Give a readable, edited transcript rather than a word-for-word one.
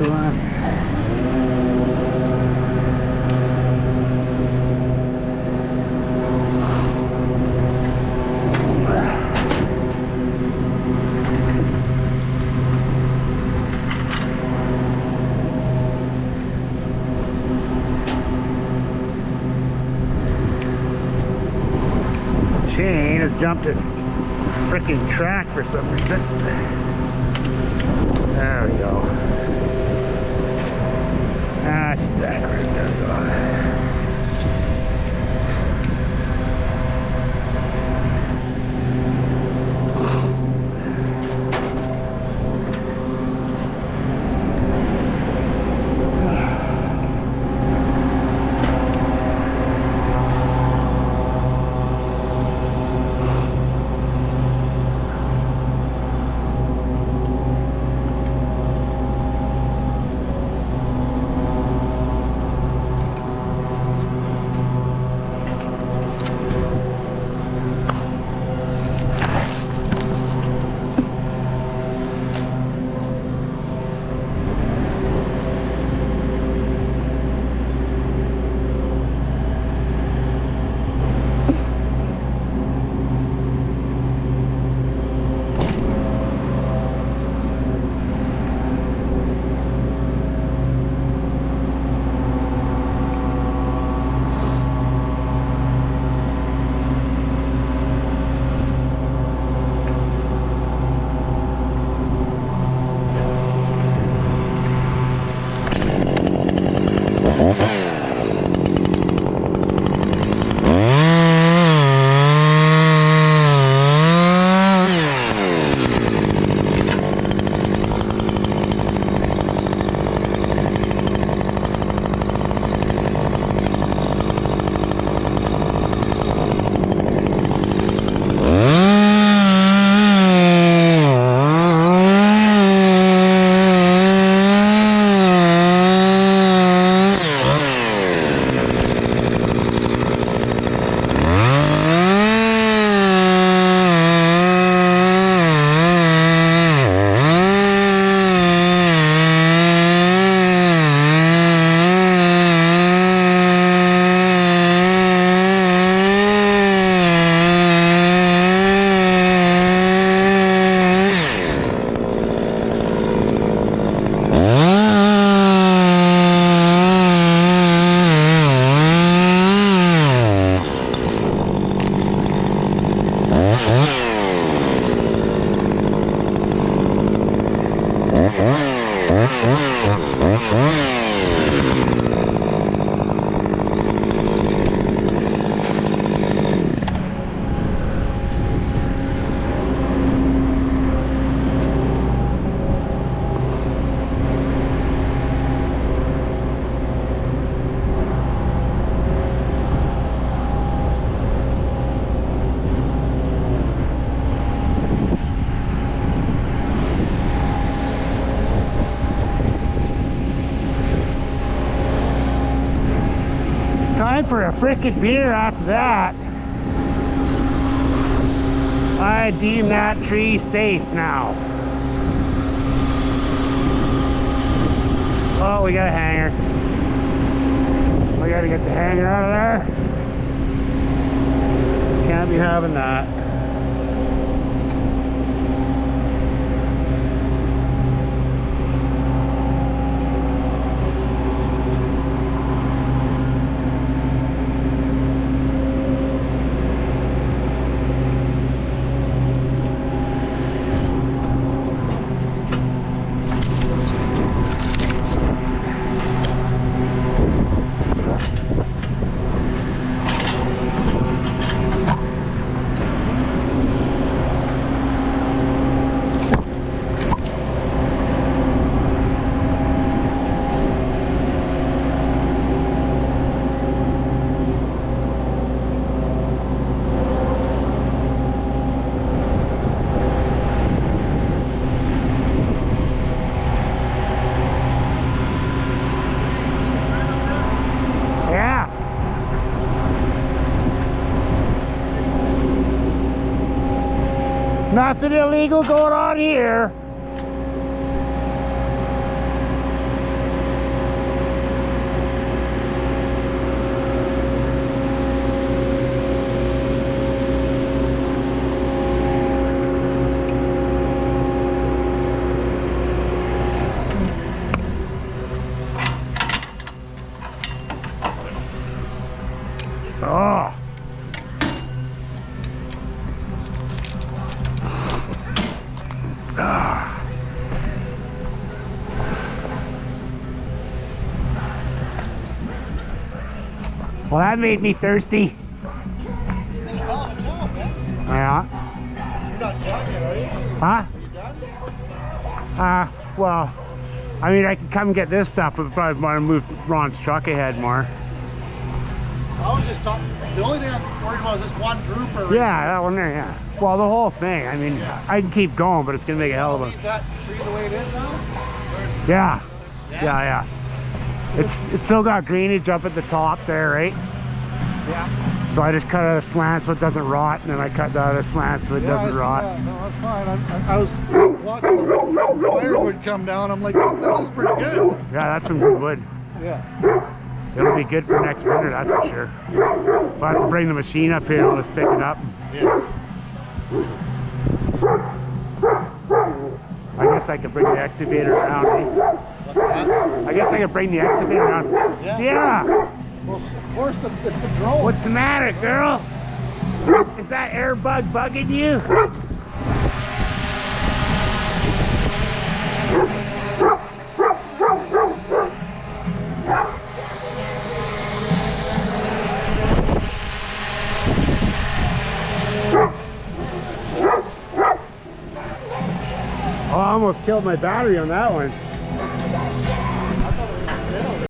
one. Shane has jumped his freaking track for some reason. There we go. Ah, she's back where it's gotta go. Time for a frickin' beer after that. I deem that tree safe now. Oh, we got a hanger. We gotta get the hanger out of there. Can't be having that. Nothing illegal going on here. Well, that made me thirsty. Yeah. You're not done yet, are you? Huh? Are you done? Well, I mean, I could come get this stuff, but probably want to move Ron's truck ahead more. I was just talking. The only thing I'm worried about is this one grouper. Yeah, that one there, yeah. Well, the whole thing. I mean, I can keep going, but it's going to make a hell of a... Leave that tree the way it is now? Yeah. Yeah. It's still got greenage up at the top there, right? Yeah. So I just cut it at a slant so it doesn't rot, and then I cut that at a slant so it doesn't rot. Yeah, no, that's fine. I was watching the firewood come down. I'm like, that looks pretty good. Yeah, that's some good wood. Yeah. It'll be good for next winter, that's for sure. If I have to bring the machine up here, I'll just pick it up. Yeah. I guess I could bring the excavator around. Eh? What's that? I guess I could bring the excavator around. Yeah. Sierra! Well, of course, it's the drone. What's the matter, girl? Is that air bug bugging you? Oh, I almost killed my battery on that one.